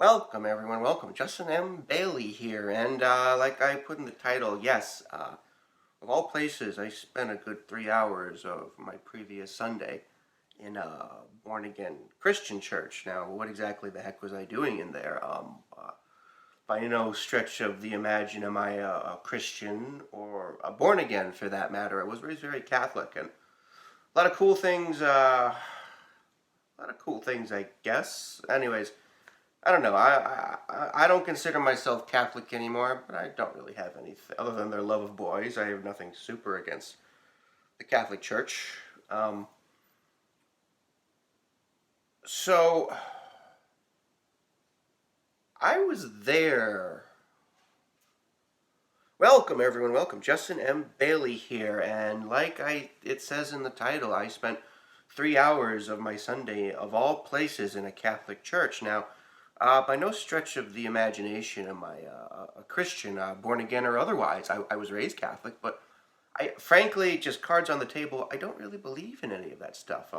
Welcome, everyone. Welcome. Justin M. Bailey here. And like I put in the title, yes, of all places, I spent a good 3 hours of my previous Sunday in a born again Christian church. Now, what exactly the heck was I doing in there? By no stretch of the imagine am I a Christian or a born again for that matter. I was raised very Catholic and a lot of cool things. I guess. Anyways, I don't know. I don't consider myself Catholic anymore, but I don't really have anything other than their love of boys. I have nothing super against the Catholic Church. Um, so I was there. Welcome everyone. Welcome. Justin M. Bailey here, and it says in the title, I spent 3 hours of my Sunday, of all places, in a Catholic church. Now, by no stretch of the imagination am I a Christian, born again or otherwise. I was raised Catholic, but I, frankly, just cards on the table, I don't really believe in any of that stuff.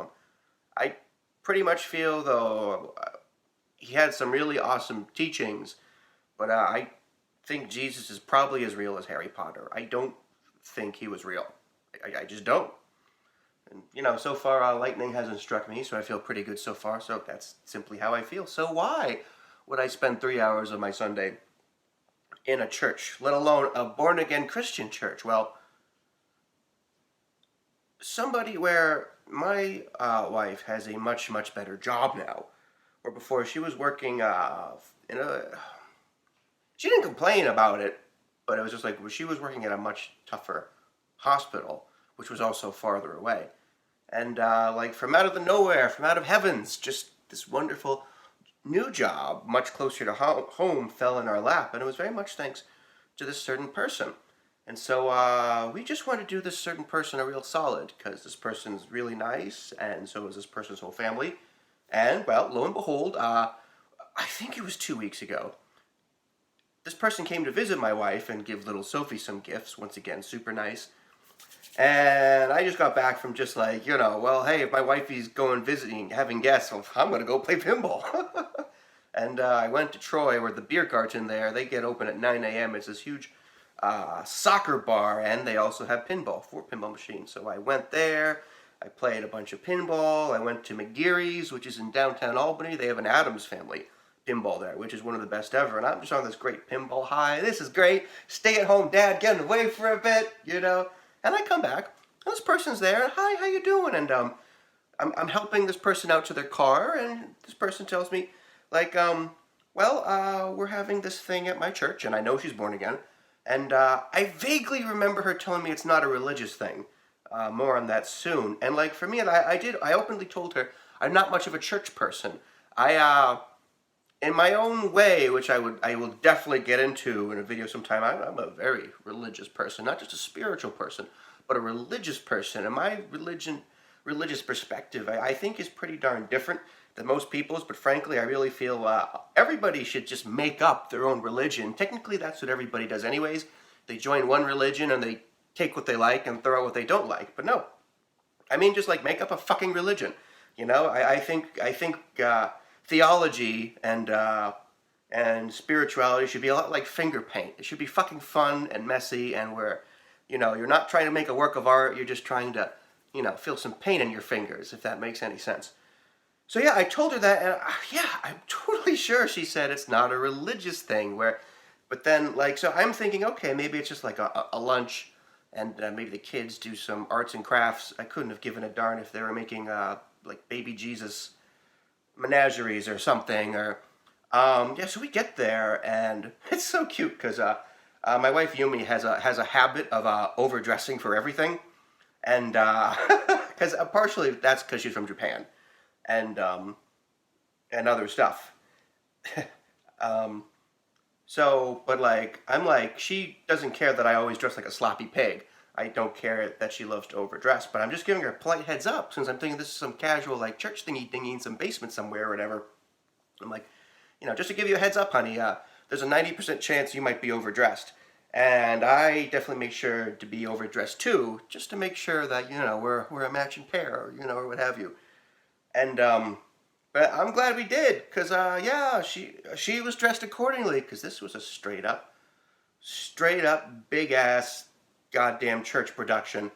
I pretty much feel, though, he had some really awesome teachings, but I think Jesus is probably as real as Harry Potter. I don't think he was real. I just don't. And, so far, lightning hasn't struck me, so I feel pretty good so far. So that's simply how I feel. So why would I spend 3 hours of my Sunday in a church, let alone a born again Christian church? Well, somebody where my wife has a much, much better job now. Where before she was working in a. She didn't complain about it, but it was just like she was working at a much tougher hospital, which was also farther away. And like from out of the nowhere, from out of heavens, just this wonderful new job, much closer to home, fell in our lap. And it was very much thanks to this certain person. And so we just wanted to do this certain person a real solid because this person's really nice, and so is this person's whole family. And, well, lo and behold, I think it was 2 weeks ago, this person came to visit my wife and give little Sophie some gifts. Once again, super nice. And I just got back from just like, well, hey, if my wifey's going visiting, having guests, well, I'm going to go play pinball. And I went to Troy, where the beer garden there, they get open at 9 a.m. It's this huge soccer bar, and they also have four pinball machines. So I went there, I played a bunch of pinball, I went to McGeary's, which is in downtown Albany. They have an Addams Family pinball there, which is one of the best ever, and I'm just on this great pinball high. This is great. Stay at home dad, getting away for a bit, And I come back, and this person's there, and hi, how you doing? And I'm helping this person out to their car, and this person tells me, like, we're having this thing at my church, and I know she's born again, and I vaguely remember her telling me it's not a religious thing. More on that soon. And like for me, and I openly told her I'm not much of a church person. In my own way, which I will definitely get into in a video sometime, I'm a very religious person, not just a spiritual person, but a religious person. And my religious perspective, I think is pretty darn different than most people's, but frankly, I really feel everybody should just make up their own religion. Technically, that's what everybody does anyways. They join one religion and they take what they like and throw out what they don't like. But no, I mean just like make up a fucking religion. I think theology and spirituality should be a lot like finger paint. It should be fucking fun and messy, and where you're not trying to make a work of art. You're just trying to feel some paint in your fingers, if that makes any sense. So yeah, I told her that, and yeah, I'm totally sure she said it's not a religious thing. But then so I'm thinking, okay, maybe it's just like a lunch, and maybe the kids do some arts and crafts. I couldn't have given a darn if they were making like baby Jesus menageries or something. Or yeah, so we get there, and it's so cute because my wife Yumi has a habit of overdressing for everything, and because partially that's because she's from Japan, and other stuff. um, but I'm like, she doesn't care that I always dress like a sloppy pig. I don't care that she loves to overdress, but I'm just giving her a polite heads up since I'm thinking this is some casual like church thingy in some basement somewhere or whatever. I'm like, just to give you a heads up, honey, there's a 90% chance you might be overdressed. And I definitely make sure to be overdressed too, just to make sure that, we're a matching pair, or what have you. And But I'm glad we did, cause yeah, she was dressed accordingly, cause this was a straight up big ass goddamn church production.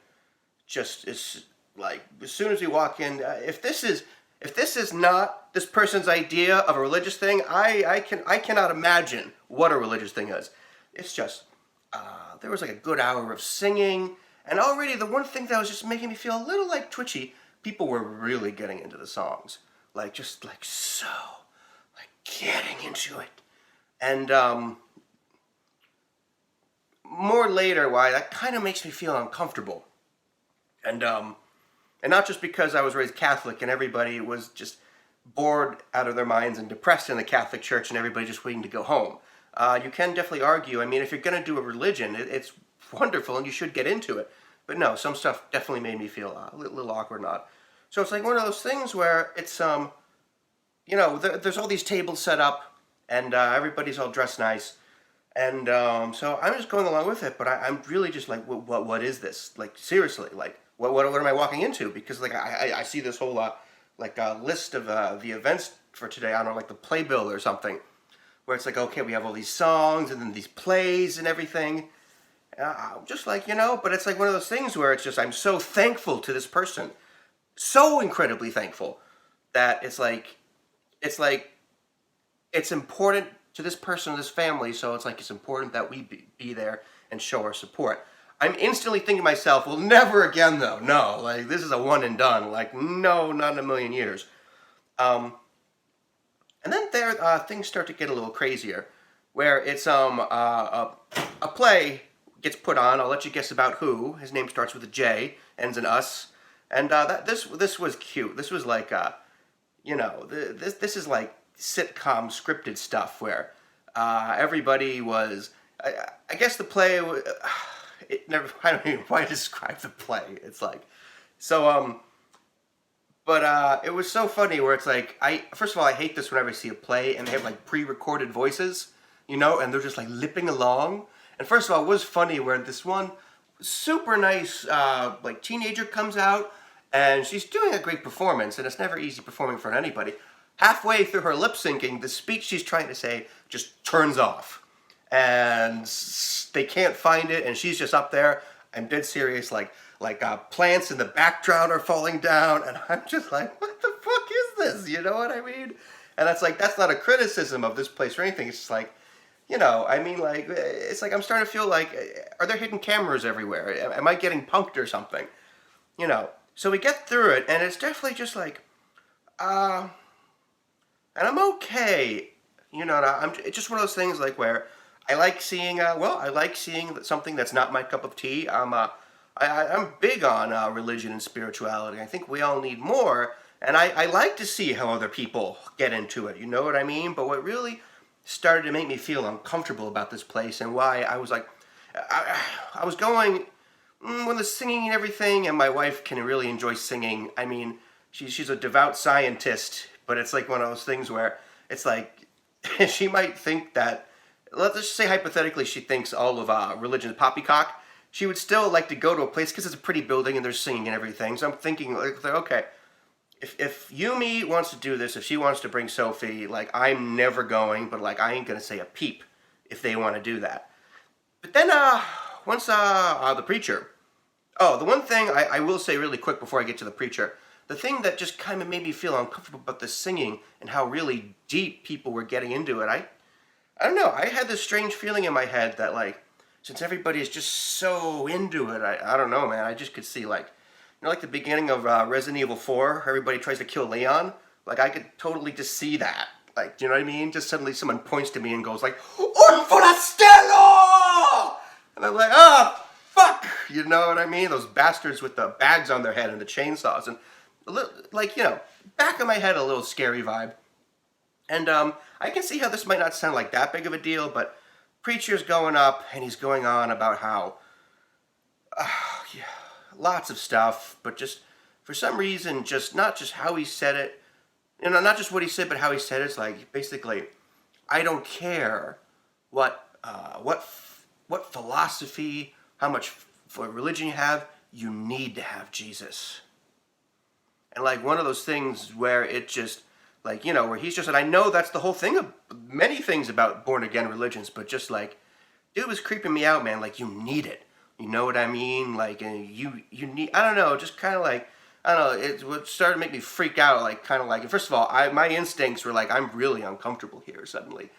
Just is like as soon as we walk in, if this is not this person's idea of a religious thing, I cannot imagine what a religious thing is. It's just there was like a good hour of singing, and already the one thing that was just making me feel a little like twitchy, people were really getting into the songs, like just like so, like getting into it, and more later, why that kind of makes me feel uncomfortable, and not just because I was raised Catholic and everybody was just bored out of their minds and depressed in the Catholic Church and everybody just waiting to go home. You can definitely argue. I mean, if you're going to do a religion, it's wonderful and you should get into it. But no, some stuff definitely made me feel a little awkward. Not. So it's like one of those things where it's there's all these tables set up and everybody's all dressed nice. And so I'm just going along with it, but I'm really just like, what is this? Like seriously, like what am I walking into? Because like I see this whole list of the events for today. I don't know, like the playbill or something, where it's like, okay, we have all these songs and then these plays and everything. Just like but it's like one of those things where it's just I'm so thankful to this person, so incredibly thankful that it's it's important to this person, this family, so it's like it's important that we be there and show our support. I'm instantly thinking to myself, well, never again though. No, like this is a one and done. Like no, not in a million years. Um, and then there things start to get a little crazier, where it's a play gets put on. I'll let you guess about who. His name starts with a J, ends in us, and this was cute. This was like this is like sitcom scripted stuff where everybody was. I guess the play. It never. I don't even know why to describe the play. It's like so. But it was so funny where it's like first of all I hate this whenever I see a play and they have like pre-recorded voices, and they're just like lipping along. And first of all, it was funny where this one super nice like teenager comes out and she's doing a great performance, and it's never easy performing for anybody. Halfway through her lip syncing, the speech she's trying to say just turns off, and they can't find it, and she's just up there. I'm dead serious, like plants in the background are falling down, and I'm just like, what the fuck is this? You know what I mean? And that's not a criticism of this place or anything. It's just like, I mean, like, it's like I'm starting to feel like, are there hidden cameras everywhere? Am I getting punked or something? So we get through it, and it's definitely just like, and I'm okay. It's just one of those things like where I like seeing, something that's not my cup of tea. I'm big on religion and spirituality. I think we all need more, and I like to see how other people get into it. You know what I mean? But what really started to make me feel uncomfortable about this place, and why I was like, I was going when the singing and everything, and my wife can really enjoy singing. I mean, she's a devout scientist, but it's like one of those things where it's like she might think that, let's just say hypothetically, she thinks all of religion is poppycock. She would still like to go to a place because it's a pretty building and there's singing and everything. So I'm thinking, like okay, if Yumi wants to do this, if she wants to bring Sophie, like I'm never going, but like I ain't gonna say a peep if they want to do that. But then once the preacher, the one thing I will say really quick before I get to the preacher, the thing that just kind of made me feel uncomfortable about the singing and how really deep people were getting into it, I don't know, I had this strange feeling in my head that like, since everybody is just so into it, I don't know, man. I just could see like, like the beginning of Resident Evil 4, everybody tries to kill Leon. Like I could totally just see that. Like, do you know what I mean? Just suddenly someone points to me and goes like, "Un forastello!" And I'm like, oh, fuck! You know what I mean? Those bastards with the bags on their head and the chainsaws. And a little, like, back of my head, a little scary vibe. And I can see how this might not sound like that big of a deal, but preacher's going up and he's going on about how yeah, lots of stuff, but just for some reason, just not just how he said it, not just what he said, but how he said it. It's like basically, I don't care what philosophy, how much religion you have, you need to have Jesus. And like one of those things where it just Like, you know, where he's just, and I know that's the whole thing of many things about born again religions, but just like, dude was creeping me out, man. Like, you need it. You know what I mean? Like, and you need, I don't know, just kind of like, I don't know, it what started to make me freak out, like, kind of like, first of all, my instincts were like, I'm really uncomfortable here suddenly.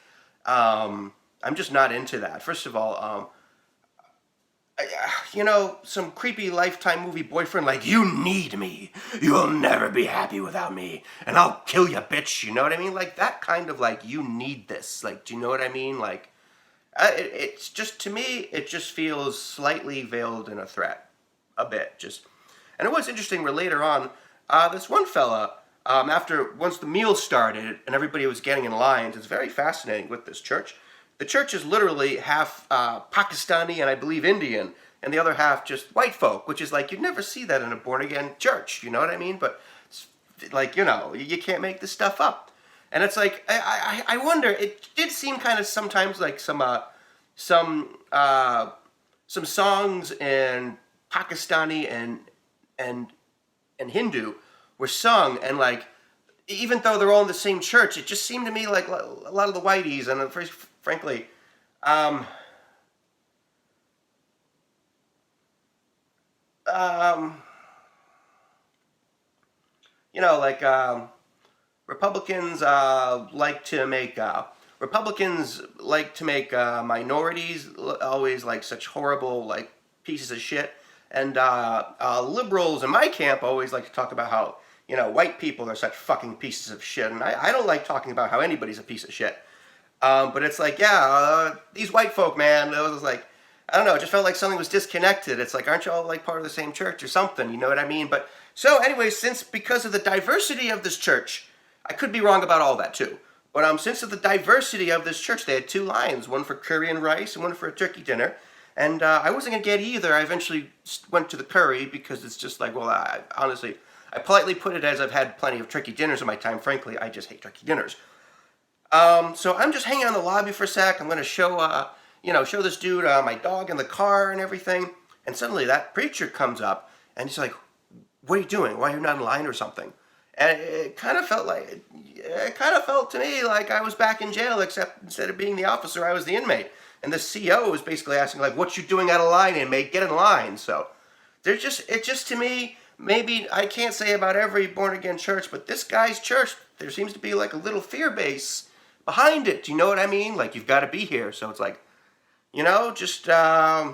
I'm just not into that. First of all, you know, some creepy Lifetime movie boyfriend like, you need me. You'll never be happy without me. And I'll kill you, bitch. You know what I mean? Like, that kind of like, you need this. Like, do you know what I mean? Like, it's just, to me, it just feels slightly veiled in a threat. A bit, just. And it was interesting where later on, this one fella, once the meal started and everybody was getting in lines, it's very fascinating with this church. The church is literally half Pakistani and I believe Indian, and the other half just white folk, which is like, you'd never see that in a born-again church, you know what I mean? But it's like, you know, you can't make this stuff up. And it's like, I wonder, it did seem kind of sometimes like some songs in Pakistani and Hindu were sung, and like, even though they're all in the same church, it just seemed to me like a lot of the whiteys, and frankly, you know, like, Republicans like to make minorities always like such horrible like pieces of shit, and liberals in my camp always like to talk about how, you know, white people are such fucking pieces of shit, and I don't like talking about how anybody's a piece of shit. But it's like, yeah, these white folk, man, it was like, I don't know, it just felt like something was disconnected. It's like, aren't you all like part of the same church or something? You know what I mean? But so anyway, because of the diversity of this church, I could be wrong about all that too. But since of the diversity of this church, they had two lines, one for curry and rice and one for a turkey dinner. And I wasn't going to get either. I eventually went to the curry because it's just like, well, honestly, I politely put it as I've had plenty of turkey dinners in my time. Frankly, I just hate turkey dinners. So I'm just hanging out in the lobby for a sec. I'm going to show this dude my dog in the car and everything. And suddenly that preacher comes up and he's like, what are you doing? Why are you not in line or something? And it kind of felt to me like I was back in jail, except instead of being the officer, I was the inmate. And the CO was basically asking like, what you doing out of line, inmate? Get in line. So it just to me, maybe I can't say about every born again church, but this guy's church, there seems to be like a little fear base behind it. Do you know what I mean? Like, you've got to be here. So it's like, you know, just, yeah,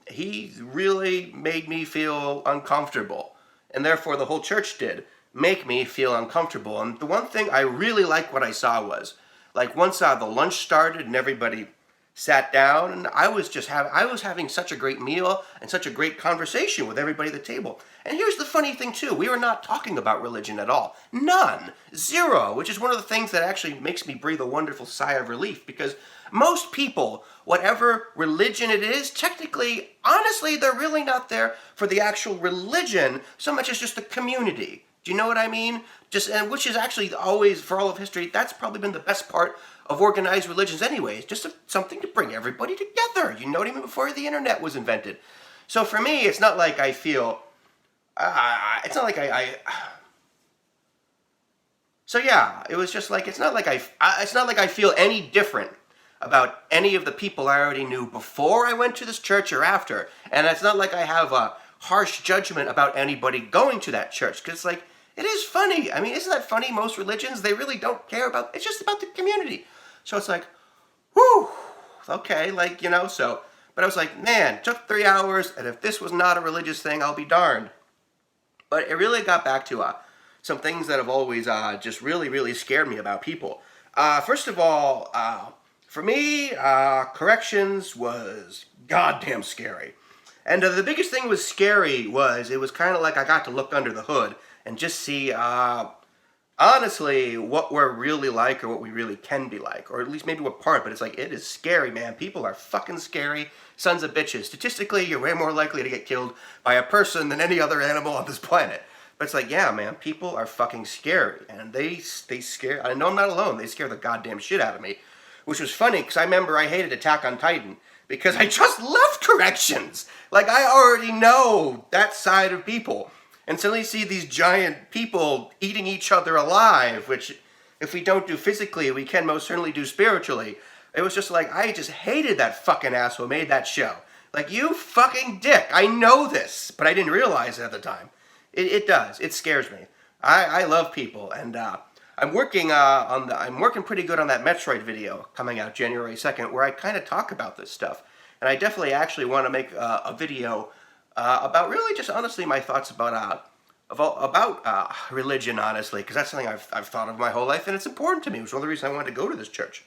he really made me feel uncomfortable. And therefore the whole church did make me feel uncomfortable. And the one thing I really liked what I saw was, like, once the lunch started and everybody sat down, and I was having such a great meal and such a great conversation with everybody at the table. And here's the funny thing too, we were not talking about religion at all. None. Zero. Which is one of the things that actually makes me breathe a wonderful sigh of relief, because most people, whatever religion it is, technically, honestly, they're really not there for the actual religion so much as just the community. Do you know what I mean? Which is actually always, for all of history, that's probably been the best part of organized religions anyways, just something to bring everybody together, you know what I mean, before the internet was invented. So for me, it's not like I feel, so yeah, it was just like, it's not like I feel any different about any of the people I already knew before I went to this church or after, and it's not like I have a harsh judgment about anybody going to that church, because it's like, it is funny. I mean, isn't that funny? Most religions, they really don't care about, it's just about the community. So it's like, whew, okay, like, you know, so, but I was like, man, it took 3 hours, and if this was not a religious thing, I'll be darned. But it really got back to some things that have always just really, really scared me about people. First of all, for me, corrections was goddamn scary. And the biggest thing was scary was, it was kind of like I got to look under the hood and just see, honestly, what we're really like, or what we really can be like, or at least maybe what part, but it's like, it is scary, man. People are fucking scary sons of bitches. Statistically, you're way more likely to get killed by a person than any other animal on this planet. But it's like, yeah, man, people are fucking scary, and they scare, I know I'm not alone, they scare the goddamn shit out of me, which was funny, because I remember I hated Attack on Titan, because I just left corrections. Like, I already know that side of people. and suddenly see these giant people eating each other alive, which if we don't do physically, we can most certainly do spiritually. It was just like, I just hated that fucking asshole who made that show. Like, you fucking dick. I know this, but I didn't realize it at the time. It does. It scares me. I love people, and I'm working I'm working pretty good on that Metroid video coming out January 2nd, where I kind of talk about this stuff. And I definitely actually want to make a video about really just honestly my thoughts about religion, honestly, because that's something I've thought of my whole life, and it's important to me. It was one of the reasons I wanted to go to this church.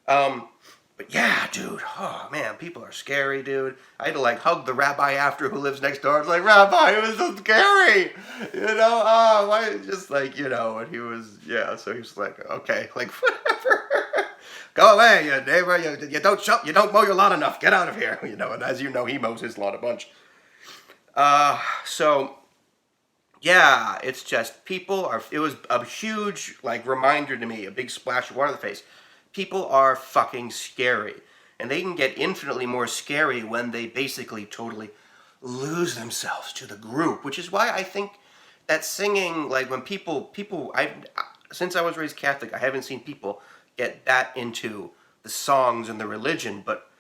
But yeah, dude, oh man, people are scary, dude. I had to like hug the rabbi after who lives next door. I was like, Rabbi, it was so scary, you know. Why? Just like, you know, and he was, yeah. So he was like, okay, like whatever. Go away, you neighbor. You don't mow your lawn enough. Get out of here, you know. And as you know, he mows his lawn a bunch. So yeah, it's just people are. It was a huge like reminder to me, a big splash of water in the face. People are fucking scary, and they can get infinitely more scary when they basically totally lose themselves to the group. Which is why I think that singing, like when people, since I was raised Catholic, I haven't seen people get that into the songs and the religion, but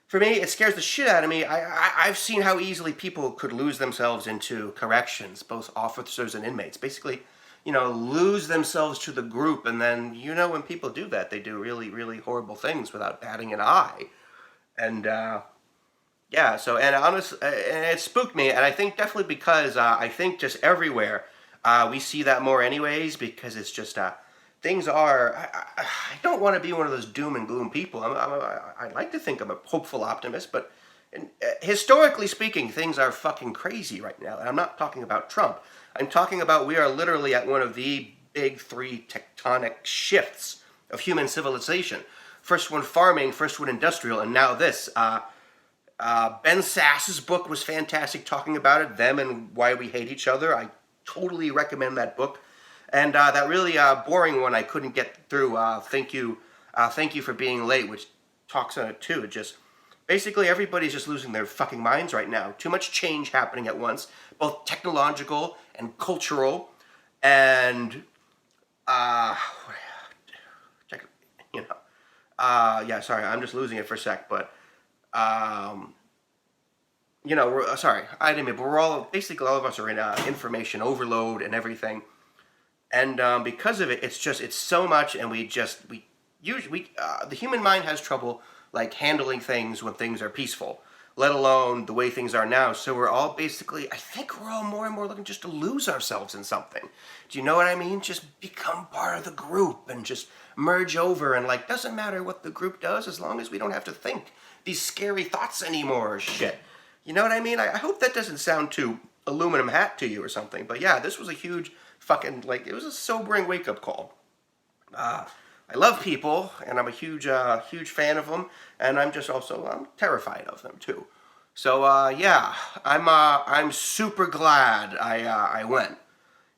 for me, it scares the shit out of me. I've seen how easily people could lose themselves into corrections, both officers and inmates. Basically, you know, lose themselves to the group, and then, you know, when people do that, they do really, really horrible things without batting an eye. And, yeah, so, and honestly, and it spooked me, and I think definitely because I think just everywhere we see that more anyways, because it's just, things are, I don't want to be one of those doom and gloom people. I like to think I'm a hopeful optimist, but historically speaking, things are fucking crazy right now. And I'm not talking about Trump. I'm talking about we are literally at one of the big three tectonic shifts of human civilization. First one farming, first one industrial, and now this. Ben Sass's book was fantastic talking about it, them and why we hate each other. I totally recommend that book. And that really boring one I couldn't get through, thank you for being late, which talks on it too. Just basically everybody's just losing their fucking minds right now. Too much change happening at once, both technological and cultural, and you know, yeah. Sorry, I'm just losing it for a sec, but you know, sorry, I didn't mean. But we're all basically all of us are in information overload and everything. And because of it, it's so much, and the human mind has trouble like handling things when things are peaceful, let alone the way things are now. So we're all basically, I think we're all more and more looking just to lose ourselves in something. Do you know what I mean? Just become part of the group and just merge over, and like, doesn't matter what the group does as long as we don't have to think these scary thoughts anymore or shit. You know what I mean? I hope that doesn't sound too aluminum hat to you or something, but yeah, this was a huge fucking, like, it was a sobering wake-up call. I love people, and I'm a huge fan of them, and I'm terrified of them too. So yeah, I'm super glad I went.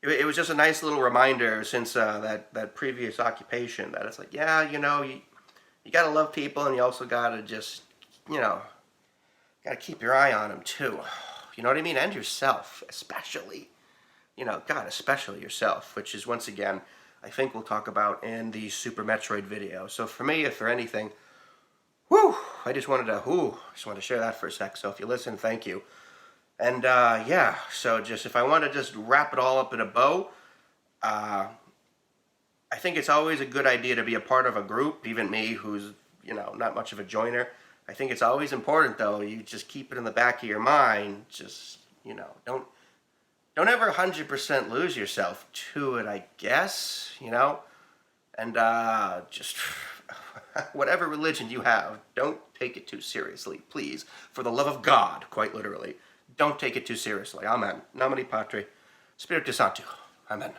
It was just a nice little reminder since that previous occupation that it's like, yeah, you know, you gotta love people, and you also gotta just, you know, gotta keep your eye on them too. You know what I mean? And yourself, especially. You know, God, especially yourself, which is, once again, I think we'll talk about in the Super Metroid video. So for me, if for anything, I just wanted to share that for a sec. So if you listen, thank you. And yeah, so just if I want to just wrap it all up in a bow, I think it's always a good idea to be a part of a group, even me, who's, you know, not much of a joiner. I think it's always important, though, you just keep it in the back of your mind. Just, you know, don't ever 100% lose yourself to it, I guess, you know? And just whatever religion you have, don't take it too seriously, please. For the love of God, quite literally. Don't take it too seriously. Amen. Nomine Patri, Spiritus Sancti. Amen.